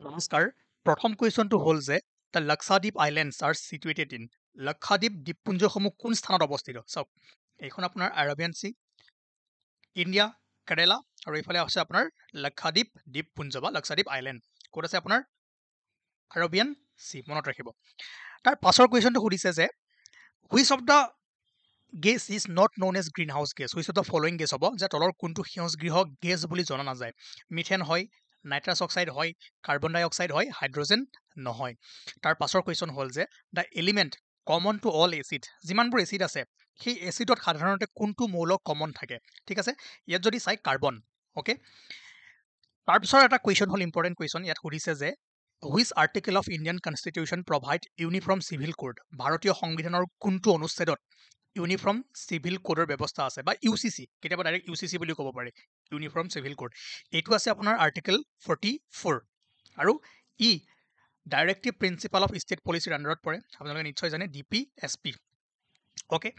নমস্কাৰ প্ৰথম কুৱেশ্যনটো হ'ল যে the Lakshadweep islands are situated in Lakshadweep দ্বীপপুঞ্জসমূহ কোন স্থানত অৱস্থিত চাওক এইখন আপোনাৰ আৰবিয়ান চি ইণ্ডিয়া কেৰেলা আৰু এইফালে আছে আপোনাৰ লাক্ষাদ্বীপ দ্বীপপুঞ্জ বা লাক্ষাদ্বীপ আইলেণ্ড ক'ত আছে আপোনাৰ আৰবিয়ান চি মনত ৰাখিব তাৰ পাছৰ কুৱেশ্যনটো সুধিছে যে which of the gas is not known as greenhouse gas which of the following gas হ'ব যে তলৰ কোনটো সেউজগৃহ গেছ বুলি জনা নাযায় মিথেন হয় নাইট্ৰাছ অক্সাইড হয় কাৰ্বন ডাই অক্সাইড হয় হাইড্ৰজেন নহয় তাৰ পাছৰ কুৱেশ্যন হ'ল যে the element common to all acid যিমানবোৰ এচিড আছে সেই এচিডত সাধাৰণতে কোনটো মৌল কমন থাকে ঠিক আছে ইয়াত যদি চাই কাৰ্বন অ'কে তাৰপিছৰ এটা কুৱেশ্যন হ'ল ইম্পৰ্টেণ্ট কুৱেশ্যন ইয়াত সুধিছে যে which article of Indian constitution provide uniform civil code ভাৰতীয় সংবিধানৰ কোনটো অনুচ্ছেদত ইউনিফৰ্ম চিভিল কোডৰ ব্যৱস্থা আছে বা ইউ চি চি কেতিয়াবা ডাইৰেক্ট ইউ চি চি বুলিও ক'ব পাৰি ইউনিফৰ্ম চিভিল কোড এইটো আছে আপোনাৰ আৰ্টিকেল 44 আৰু ই ডাইৰেক্টিভ প্ৰিন্সিপাল অফ ষ্টেট পলিচিৰ আণ্ডাৰত পৰে আপোনালোকে নিশ্চয় জানে DPSP অ'কে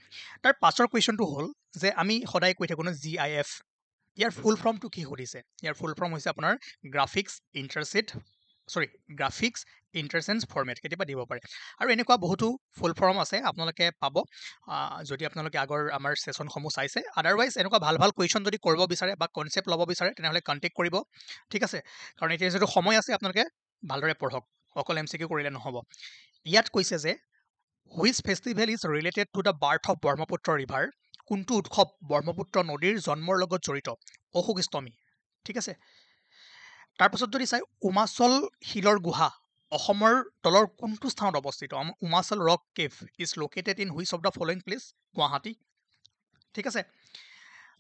তাৰ পাছৰ কুৱেশ্যনটো হ'ল যে আমি সদায় কৈ থাকোঁ ন GIF ইয়াৰ ফুল ফৰ্মটো কি সুধিছে ইয়াৰ ফুল ফৰ্ম হৈছে আপোনাৰ গ্ৰাফিক্স ইণ্টাৰচেঞ্জ ফৰ্মেট কেতিয়াবা দিব পাৰে আৰু এনেকুৱা বহুতো ফুল ফৰ্ম আছে আপোনালোকে পাব যদি আপোনালোকে আগৰ আমাৰ ছেশ্যনসমূহ চাইছে আদাৰৱাইজ এনেকুৱা ভাল ভাল কুৱেশ্যন যদি কৰিব বিচাৰে বা কনচেপ্ট ল'ব বিচাৰে তেনেহ'লে কণ্টেক্ট কৰিব ঠিক আছে কাৰণ এতিয়া যিটো সময় আছে আপোনালোকে ভালদৰে পঢ়ক অকল MCQ কৰিলে নহ'ব ইয়াত কৈছে যে which festival is related to the birth of Brahmaputra river কোনটো উৎসৱ ব্ৰহ্মপুত্ৰ নদীৰ জন্মৰ লগত জড়িত অশোকষ্টমী ঠিক আছে তাৰপাছত যদি চাই উমাচল শিলৰ গুহা অসমৰ তলৰ কোনটো স্থানত অৱস্থিত Umachal rock cave is located in which of the following place Guwahati ঠিক আছে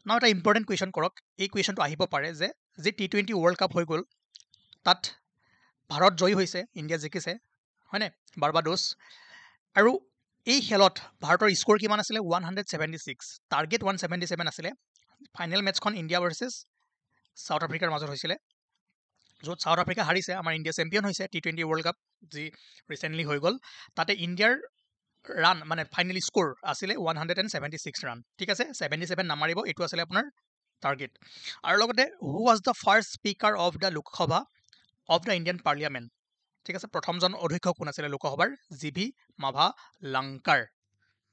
নাও এটা ইম্পৰ্টেণ্ট কুৱেশ্যন কৰক এই কুৱেশ্যনটো আহিব পাৰে যে যি T20 ৱৰ্ল্ড কাপ হৈ গ'ল তাত ভাৰত জয়ী হৈছে ইণ্ডিয়া জিকিছে হয়নে বাৰ্বাডোছ আৰু এই খেলত ভাৰতৰ স্ক'ৰ কিমান আছিলে 176 টাৰ্গেট 177 আছিলে ফাইনেল মেটছখন ইণ্ডিয়া ভাৰ্চেছ চাউথ আফ্ৰিকাৰ মাজত হৈছিলে য'ত চাউথ আফ্ৰিকা হাৰিছে আমাৰ ইণ্ডিয়া চেম্পিয়ন হৈছে T20 ৱৰ্ল্ড কাপ যি ৰিচেণ্টলি হৈ গ'ল তাতে ইণ্ডিয়াৰ ৰান মানে ফাইনেল স্ক'ৰ আছিলে 176 ৰান ঠিক আছে 77 নামাৰিব এইটো আছিলে আপোনাৰ টাৰ্গেট আৰু লগতে হু was the first speaker of the Lok Sabha of the Indian parliament ঠিক আছে প্ৰথমজন অধ্যক্ষ কোন আছিলে লোকসভাৰ GV মাভা লাংকাৰ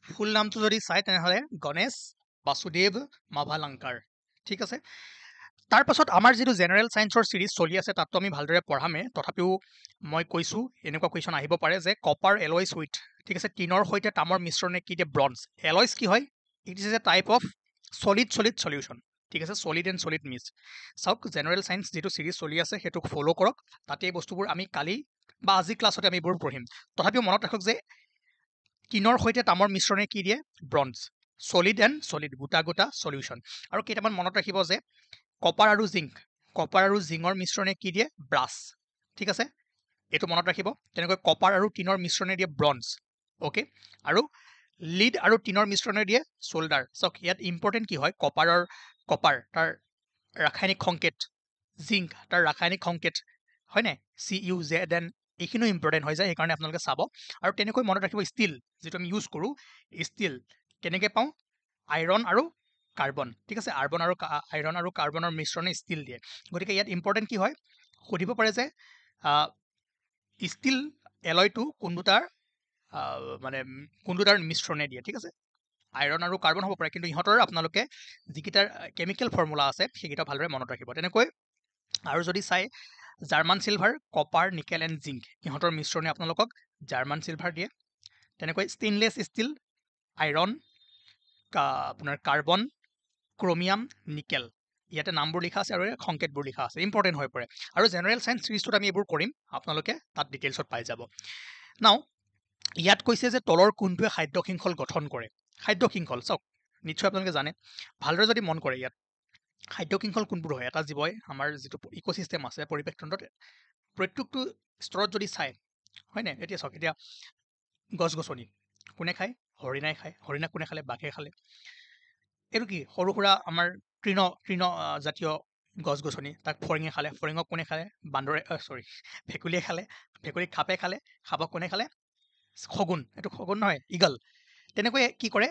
ফুল নামটো যদি চাই তেনেহ'লে গণেশ বাসুদেৱ মাভা লাংকাৰ ঠিক আছে তাৰ পাছত আমাৰ যিটো জেনেৰেল ছায়েন্সৰ চিৰিজ চলি আছে তাততো আমি ভালদৰে পঢ়ামে তথাপিও মই কৈছোঁ এনেকুৱা কুৱেশ্যন আহিব পাৰে যে কপাৰ এলয়ছ উইথ ঠিক আছে টিনৰ সৈতে তামৰ মিশ্ৰণে কি দিয়ে ব্ৰঞ্জ এলয়ছ কি হয় it is a type of solid solution ঠিক আছে সলিড এণ্ড সলিড মিক্স চাওক জেনেৰেল ছায়েন্স যিটো চিৰিজ চলি আছে সেইটোক ফ'ল' কৰক তাতে এই বস্তুবোৰ আমি কালি বা আজি ক্লাছতে আমি এইবোৰ পঢ়িম তথাপিও মনত ৰাখক যে টিনৰ সৈতে তামৰ মিশ্ৰণে কি দিয়ে ব্ৰঞ্জ সলিড এণ্ড সলিড গোটা গোটা সলিউশ্যন আৰু কেইটামান মনত ৰাখিব যে কপাৰ আৰু জিঙৰ মিশ্ৰণে কি দিয়ে ব্ৰাছ ঠিক আছে এইটো মনত ৰাখিব তেনেকৈ কপাৰ আৰু টিনৰ মিশ্ৰণে দিয়ে ব্ৰঞ্জ অ'কে আৰু লিড আৰু টিনৰ মিশ্ৰণে দিয়ে চ'ল্ডাৰ চাওক ইয়াত ইম্পৰ্টেণ্ট কি হয় কপাৰ তাৰ ৰাসায়নিক সংকেত জিংক তাৰ ৰাসায়নিক সংকেত হয়নে CuZn এইখিনিও ইম্পৰ্টেণ্ট হৈ যায় সেইকাৰণে আপোনালোকে চাব আৰু তেনেকৈ মনত ৰাখিব ষ্টীল যিটো আমি ইউজ কৰোঁ ষ্টীল কেনেকৈ পাওঁ আইৰণ আৰু কাৰ্বন ঠিক আছে আইৰণ আৰু কাৰ্বনৰ মিশ্ৰণে ষ্টীল দিয়ে গতিকে ইয়াত ইম্পৰ্টেণ্ট কি হয় সুধিব পাৰে যে ষ্টীল এলয়টো কোনটোৰ মিশ্ৰণে দিয়ে ঠিক আছে আইৰণ আৰু কাৰ্বন হ'ব পাৰে কিন্তু ইহঁতৰ আপোনালোকে যিকেইটাৰ কেমিকেল ফৰ্মুলা আছে সেইকেইটা ভালদৰে মনত ৰাখিব তেনেকৈ আৰু যদি চাই German silver copper nickel and zinc ইহঁতৰ মিশ্ৰণে আপোনালোকক জাৰ্মান চিলভাৰ দিয়ে তেনেকৈ ষ্টেইনলেছ ষ্টীল আইৰণ আপোনাৰ কাৰ্বন ক্ৰমিয়াম নিকেল ইয়াতে নামবোৰ লিখা আছে আৰু সংকেতবোৰ লিখা আছে ইম্পৰ্টেণ্ট হৈ পৰে আৰু জেনেৰেল ছায়েন্স চিৰিজটোত আমি এইবোৰ কৰিম আপোনালোকে তাত ডিটেইলছত পাই যাব নাও ইয়াত কৈছে যে তলৰ কোনটোৱে খাদ্য শৃংখল গঠন কৰে খাদ্য শৃংখল চাওক নিশ্চয় আপোনালোকে জানে ভালদৰে যদি মন কৰে ইয়াত খাদ্য শৃংখল কোনবোৰ হয় এটা জীৱই আমাৰ যিটো ইক'চিষ্টেম আছে পৰিৱেশ তন্ত্ৰত প্ৰত্যেকটো স্তৰত যদি চাই হয়নে এতিয়া চাওক এতিয়া গছ গছনি কোনে খায় হৰিণাই খায় হৰিণা কোনে খালে বাঘে খালে এইটো কি সৰু সুৰা আমাৰ তৃণ জাতীয় গছ গছনি তাক ফৰিঙে খালে ফৰিঙক কোনে খালে ভেকুলীয়ে খালে ভেকুলীক সাপে খালে সাপক কোনে খালে শগুন এইটো শগুন নহয় ইগল তেনেকৈ কি কৰে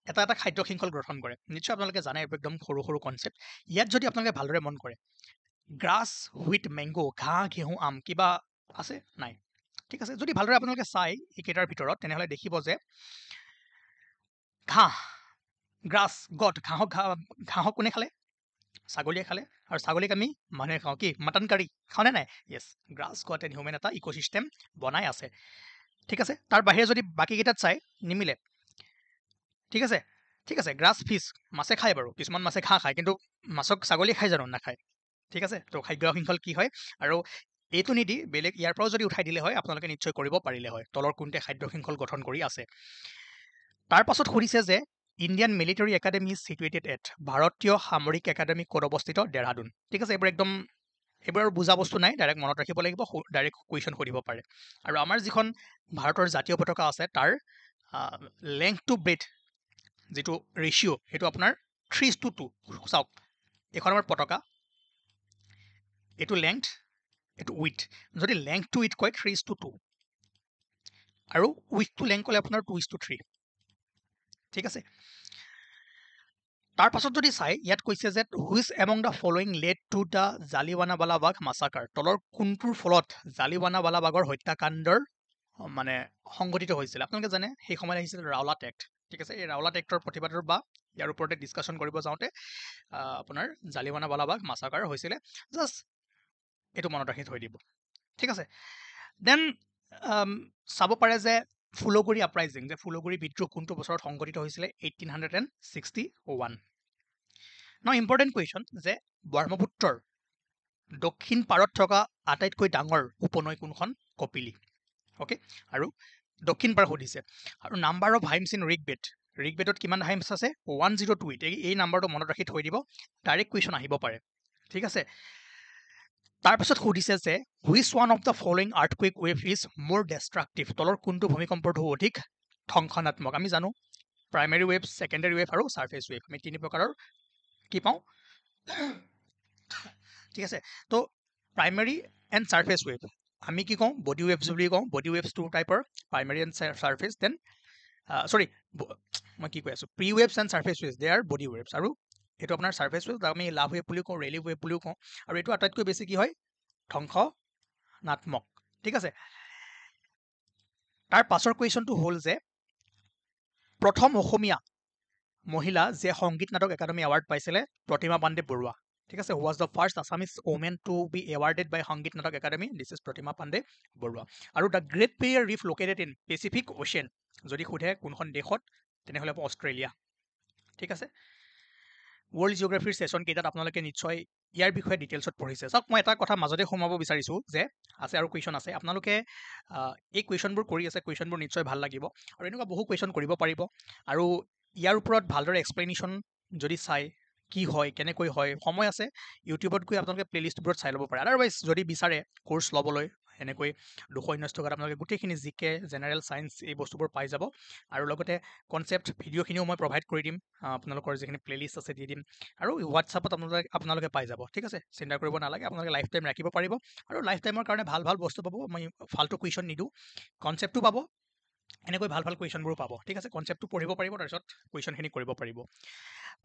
এটা এটা খাদ্য শৃংখল গঠন কৰে নিশ্চয় আপোনালোকে জানে এইবোৰ একদম সৰু সৰু কনচেপ্ট ইয়াত যদি আপোনালোকে ভালদৰে মন কৰে গ্ৰাছ হুইট মেংগো, ঘাঁহ ঘেঁহু আম, কিবা আছে নাই? ঠিক আছে, যদি ভালদৰে আপোনালোকে চাই এইকেইটাৰ ভিতৰত তেনেহ'লে দেখিব যে ঘাঁহ, গ্ৰাছ, গট, ঘাঁহক কোনে খালে? ছাগলীয়ে খালে। আৰু ছাগলীক আমি মানুহে খাওঁ, কি মাটন কাৰী খাওঁনে নাই? য়েছ, গ্ৰাছ গট এণ্ড হিউমেন এটা ইক'চিষ্টেম বনাই আছে। ঠিক আছে, তাৰ বাহিৰে যদি বাকীকেইটাত চাই নিমিলে। ঠিক আছে, ঠিক আছে, গ্ৰাছ ফিছ মাছে খায় বাৰু, কিছুমান মাছে ঘাঁহ খায়, কিন্তু মাছক ছাগলী খায় জানো? নাখায়। ঠিক আছে, তো খাদ্য শৃংখল কি হয়, আৰু এইটো নিদি বেলেগ ইয়াৰ পৰাও যদি উঠাই দিলে হয় আপোনালোকে নিশ্চয় কৰিব পাৰিলে হয় তলৰ কোনতে খাদ্য শৃংখল গঠন কৰি আছে। তাৰ পাছত সুধিছে যে Indian military academy is situated at, ভাৰতীয় সামৰিক একাডেমি ক'ত অৱস্থিত? দেহৰাদুন। ঠিক আছে, এইবোৰ আৰু বুজা বস্তু নাই, ডাইৰেক্ট মনত ৰাখিব লাগিব, ডাইৰেক্ট কুৱেশ্যন সুধিব পাৰে। আৰু আমাৰ যিখন ভাৰতৰ জাতীয় পতাকা আছে তাৰ লেংথ টু ব্ৰেথ যিটো ৰেচিঅ' সেইটো আপোনাৰ 3:2। চাওক, এইখন আমাৰ পতাকা, এইটো লেংথ, এইটো উইথ। যদি লেংথ টু উইথ কয় 3:2 আৰু উইথ টু লেংথ ক'লে আপোনাৰ 2:3। ঠিক আছে, তাৰ পাছত যদি চাই ইয়াত কৈছে যে which among the following lead to the জালিৱানাৱালাবাগ মাছাকাৰ, তলৰ কোনটোৰ ফলত জালিৱানাৱালাবাগৰ হত্যাকাণ্ডৰ মানে সংঘটিত হৈছিল? আপোনালোকে জানে সেই সময়ত আহিছিল ৰাওলাট এক্ট। ঠিক আছে, এই ৰাওলাট এক্টৰ প্ৰতিবাদৰ বা ইয়াৰ ওপৰতে ডিছকাশ্যন কৰিব যাওঁতে আপোনাৰ জালিৱানাৱালাবাগ মাছাকাৰ হৈছিলে। জাষ্ট এইটো মনত ৰাখি থৈ দিব। ঠিক আছে, দেন চাব পাৰে যে ফুলগুৰি আপৰাইজিং, যে ফুলগুৰি বিদ্ৰোহ কোনটো বছৰত সংঘটিত হৈছিলে? 1861। নাও ইম্পৰ্টেণ্ট কুৱেশ্যন যে ব্ৰহ্মপুত্ৰৰ দক্ষিণ পাৰত থকা আটাইতকৈ ডাঙৰ উপনৈ কোনখন? কপিলি। অ'কে, আৰু দক্ষিণ পাৰ সুধিছে। আৰু number of Himes in Rigveda, ঋগবেদত কিমান হাইমছ আছে? 102। এই নাম্বাৰটো মনত ৰাখি থৈ দিব, ডাইৰেক্ট কুৱেশ্যন আহিব পাৰে। ঠিক আছে, তাৰপিছত সুধিছে যে which one of the following earthquake wave is more destructive, তলৰ কোনটো ভূমিকম্পৰ ঢৌ অধিক ধ্বংসাত্মক? আমি জানো প্ৰাইমেৰী ৱেভ, ছেকেণ্ডেৰী ৱেভ আৰু ছাৰ্ফেচ ৱেভ, আমি তিনি প্ৰকাৰৰ কি পাওঁ? ঠিক আছে, তো প্ৰাইমেৰী এণ্ড ছাৰ্ফেচ ৱেভ আমি কি কওঁ? বডি ৱেভছ বুলি কওঁ। বডি ৱেভছ টু টাইপৰ, প্ৰাইমেৰী এণ্ড ছাৰ্ফেচ। দেন মই কি কৈ আছোঁ, pre waves and surface waves, they are body waves. আৰু এইটো আপোনাৰ ছাৰ্ফেচ ৱেভ, আমি লাভ ৱেভ বুলিও কওঁ, ৰেলিভ ৱেভ বুলিও কওঁ। আৰু এইটো আটাইতকৈ বেছি কি হয়? ধ্বংসনাত্মক। ঠিক আছে, তাৰ পাছৰ কুৱেশ্যনটো হ'ল যে প্ৰথম অসমীয়া মহিলা যে সংগীত নাটক একাডেমি এৱাৰ্ড পাইছিলে? প্ৰতিমা পাণ্ডে বৰুৱা। ঠিক আছে, who was the first Assamese women to be awarded by Sangeet Natak Akademi? This is Pratima Pande Barua. আৰু the great barrier reef located in Pacific Ocean, যদি সোধে কোনখন দেশত, তেনেহ'লে অষ্ট্ৰেলিয়া। ঠিক আছে, ৱৰ্ল্ড জিঅ'গ্ৰাফিৰ ছেশ্যন কেইটাত আপোনালোকে নিশ্চয় ইয়াৰ বিষয়ে ডিটেইলছত পঢ়িছে। চাওক, মই এটা কথা মাজতে সোমাব বিচাৰিছোঁ যে আছে আৰু কুৱেশ্যন আছে, আপোনালোকে এই কুৱেশ্যনবোৰ কৰি আছে, কুৱেশ্যনবোৰ নিশ্চয় ভাল লাগিব, আৰু এনেকুৱা বহু কুৱেশ্যন কৰিব পাৰিব। আৰু ইয়াৰ ওপৰত ভালদৰে এক্সপ্লেনেশ্যন যদি চাই কি হয়, কেনেকৈ হয়, সময় আছে, ইউটিউবত গৈ আপোনালোকে প্লে'লিষ্টবোৰত চাই ল'ব পাৰে। আদাৰৱাইজ যদি বিচাৰে কৰ্চ ল'বলৈ এনেকৈ 219 টকাত আপোনালোকে গোটেইখিনি জিকে, জেনেৰেল ছায়েন্স এই বস্তুবোৰ পাই যাব। আৰু লগতে কনচেপ্ট ভিডিঅ'খিনিও মই প্ৰভাইড কৰি দিম, আপোনালোকৰ যিখিনি প্লে'লিষ্ট আছে দি দিম, আৰু হোৱাটছআপত আপোনালোকে পাই যাব। ঠিক আছে, চিন্তা কৰিব নালাগে, আপোনালোকে লাইফ টাইম ৰাখিব পাৰিব, আৰু লাইফ টাইমৰ কাৰণে ভাল ভাল বস্তু পাব। মই ফাল্টু কুৱেশ্যন নিদিওঁ, কনচেপ্টটো পাব, এনেকৈ ভাল ভাল কুৱেশ্যনবোৰো পাব। ঠিক আছে, কনচেপ্টটো পঢ়িব পাৰিব, তাৰপিছত কুৱেশ্যনখিনি কৰিব পাৰিব।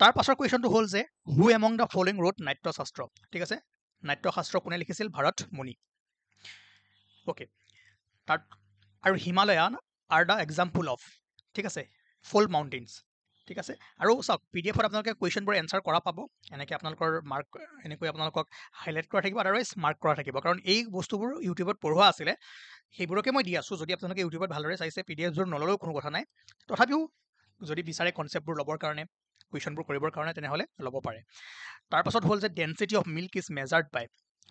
তাৰ পাছৰ কুৱেশ্যনটো হ'ল যে who among the following wrote Natyashastra? ঠিক আছে, নাট্যশাস্ত্ৰ কোনে লিখিছিল? ভাৰত মুনি। অ'কে, তাত আৰু Himalayan are the example of, ঠিক আছে, ফুল মাউণ্টেইনছ। ঠিক আছে, আৰু চাওক PDF আপোনালোকে কুৱেশ্যনবোৰ এনচাৰ কৰা পাব, এনেকৈ আপোনালোকৰ মাৰ্ক, এনেকৈ আপোনালোকক হাইলাইট কৰা থাকিব, আদাৰৱাইজ মাৰ্ক কৰা থাকিব, কাৰণ এই বস্তুবোৰ ইউটিউবত পঢ়োৱা আছিলে, সেইবোৰকে মই দি আছোঁ। যদি আপোনালোকে ইউটিউবত ভালদৰে চাইছে, PDFবোৰ নল'লেও কোনো কথা নাই, তথাপিও যদি বিচাৰে কনচেপ্টবোৰ ল'বৰ কাৰণে, কুৱেশ্যনবোৰ কৰিবৰ কাৰণে, তেনেহ'লে ল'ব পাৰে। তাৰপাছত হ'ল যে density of milk is measured by,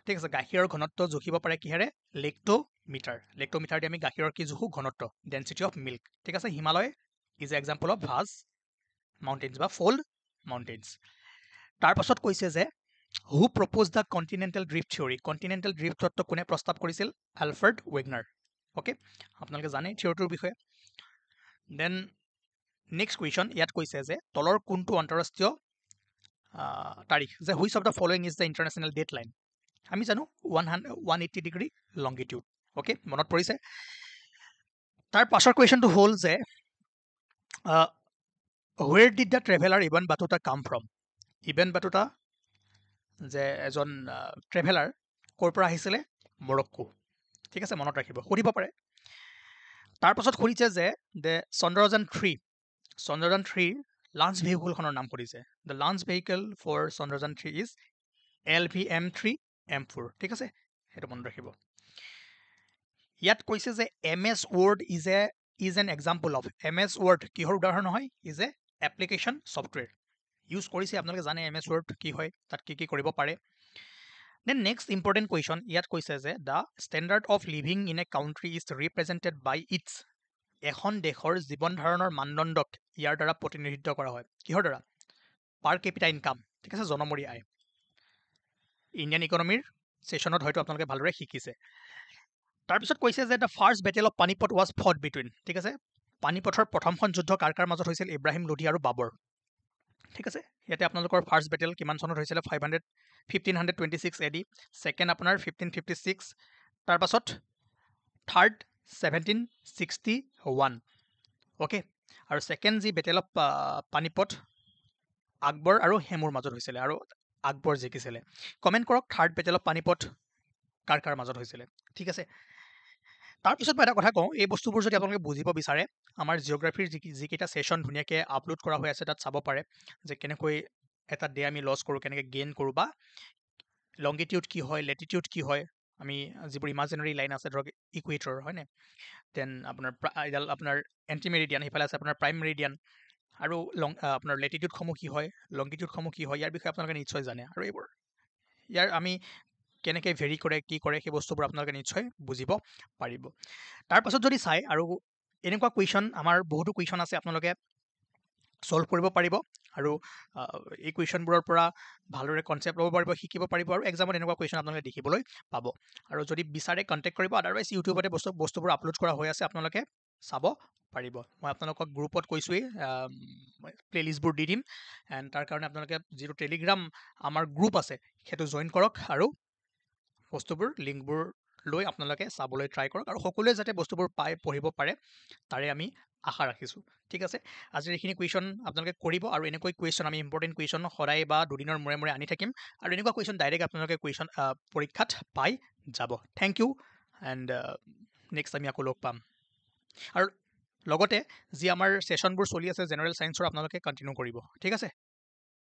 ঠিক আছে, গাখীৰৰ ঘনত্ব জুখিব পাৰে কিহেৰে? লেক্টোমিটাৰ। লেক্টোমিটাৰ দি আমি গাখীৰৰ কি জোখোঁ? ঘনত্ব, ডেনচিটি অফ মিল্ক। ঠিক আছে, Himalaya is an example of ভাজ মাউণ্টেইনছ বা ফ'ল্ড মাউণ্টেইনছ। তাৰপাছত কৈছে যে who proposed the continental drift theory? Continental drift তত্ত্ব কোনে প্ৰস্তাৱ কৰিছিল? Alfredo Wagon R. অ'কে, আপোনালোকে জানে থিয়ৰীটোৰ বিষয়ে। দেন নেক্সট কুৱেশ্যন, ইয়াত কৈছে যে তলৰ কোনটো আন্তঃৰাষ্ট্ৰীয় তাৰিখ? যে which of the following is the international date line? আমি জানো 180 ডিগ্ৰী লংগিটিউড। অ'কে, মনত পৰিছে। তাৰ পাছৰ কুৱেশ্যনটো হ'ল যে where did the traveller Ibn Battuta come from? Ibn বাটুতা যে এজন ট্ৰেভেলাৰ ক'ৰ পৰা আহিছিলে মৰক্কো ঠিক আছে মনত ৰাখিব সুধিব পাৰে তাৰ পাছত সুধিছে যে দ্য চন্দ্ৰযান 3 লাঞ্চ ভেহিকলখনৰ নাম সুধিছে the launch vehicle for Chandrayaan 3 is LVM-3M4 ঠিক আছে সেইটো মনত ৰাখিব ইয়াত কৈছে যে MS Word is an example of MS Word কিহৰ উদাহৰণ হয় is a application software use কৰিছে আপোনালোকে জানে MS Word কি হয় তাত কি কৰিব পাৰে দেন নেক্সট ইম্পৰ্টেণ্ট কুৱেশ্যন ইয়াত কৈছে যে the standard of living in a country is represented by its এখন দেশৰ জীৱন ধাৰণৰ মানদণ্ডক ইয়াৰ দ্বাৰা প্ৰতিনিধিত্ব কৰা হয় কিহৰ দ্বাৰা পাৰ কেপিটা ইনকাম ঠিক আছে জনমূৰি আয় ইণ্ডিয়ান ইকনমিৰ ছেশ্যনত হয়তো আপোনালোকে ভালদৰে শিকিছে তাৰপিছত কৈছে যে the first battle of Panipat was fought between ঠিক আছে পানিপথৰ প্ৰথমখন যুদ্ধ কাৰ মাজত হৈছিল ইব্ৰাহিম লোধি আৰু বাবৰ ঠিক আছে ইয়াতে আপোনালোকৰ ফাৰ্ষ্ট বেটেল কিমান চনত হৈছিলে 1526 AD ছেকেণ্ড আপোনাৰ 1556 তাৰপাছত থাৰ্ড 1761 অ'কে আৰু ছেকেণ্ড যি বেটেল অফ পানিপট আকবৰ আৰু হেমুৰ মাজত হৈছিলে আৰু আকবৰ জিকিছিলে কমেণ্ট কৰক থাৰ্ড বেটেল অফ পানিপট কাৰ মাজত হৈছিলে ঠিক আছে তাৰপিছত মই এটা কথা কওঁ এই বস্তুবোৰ যদি আপোনালোকে বুজিব বিচাৰে আমাৰ জিঅ'গ্ৰাফিৰ যিকেইটা ছেশ্যন ধুনীয়াকৈ আপলোড কৰা হৈ আছে তাত চাব পাৰে যে কেনেকৈ এটা ডে আমি লছ কৰোঁ কেনেকৈ গেইন কৰোঁ বা লংগিটিউড কি হয় লেটিটিউড কি হয় আমি যিবোৰ ইমাজিনাৰী লাইন আছে ধৰক ইকুৱেটৰ হয়নে দেন এডাল আপোনাৰ এণ্টি মেৰিডিয়ান সেইফালে আছে আপোনাৰ প্ৰাইম মেৰিডিয়ান আৰু আপোনাৰ লেটিটিউডসমূহ কি হয় লংগিটিউডসমূহ কি হয় ইয়াৰ বিষয়ে আপোনালোকে নিশ্চয় জানে আৰু ইয়াৰ আমি কেনেকৈ ভেৰি কৰে কি কৰে সেই বস্তুবোৰ আপোনালোকে নিশ্চয় বুজিব পাৰিব তাৰপাছত যদি চাই আৰু এনেকুৱা কুৱেশ্যন আমাৰ বহুতো কুৱেশ্যন আছে আপোনালোকে ছল্ভ কৰিব পাৰিব আৰু এই কুৱেশ্যনবোৰৰ পৰা ভালদৰে কনচেপ্ট ল'ব পাৰিব শিকিব পাৰিব আৰু এক্সামত এনেকুৱা কুৱেশ্যন আপোনালোকে দেখিবলৈ পাব আৰু যদি বিচাৰে কণ্টেক্ট কৰিব আদাৰৱাইজ ইউটিউবতে বস্তুবোৰ আপলোড কৰা হৈ আছে আপোনালোকে চাব পাৰিব মই আপোনালোকক গ্ৰুপত কৈছোঁৱেই প্লেলিষ্টবোৰ দি দিম এণ্ড তাৰ কাৰণে আপোনালোকে যিটো টেলিগ্ৰাম আমাৰ গ্ৰুপ আছে সেইটো জইন কৰক আৰু বস্তুবোৰ লিংকবোৰ লৈ আপোনালোকে চাবলৈ ট্ৰাই কৰক আৰু সকলোৱে যাতে বস্তুবোৰ পাই পঢ়িব পাৰে তাৰে আমি আশা ৰাখিছোঁ ঠিক আছে আজিৰ এইখিনি কুৱেশ্যন আপোনালোকে কৰিব আৰু এনেকৈ কুৱেশ্যন আমি ইম্পৰ্টেণ্ট কুৱেশ্যন সদায় বা দুদিনৰ মূৰে মূৰে আনি থাকিম আৰু এনেকুৱা কুৱেশ্যন ডাইৰেক্ট আপোনালোকে কুৱেশ্যন পৰীক্ষাত পাই যাব থেংক ইউ এণ্ড নেক্সট আমি আকৌ লগ পাম আৰু লগতে যি আমাৰ ছেশ্যনবোৰ চলি আছে জেনেৰেল ছায়েন্সৰ আপোনালোকে কণ্টিনিউ কৰিব ঠিক আছে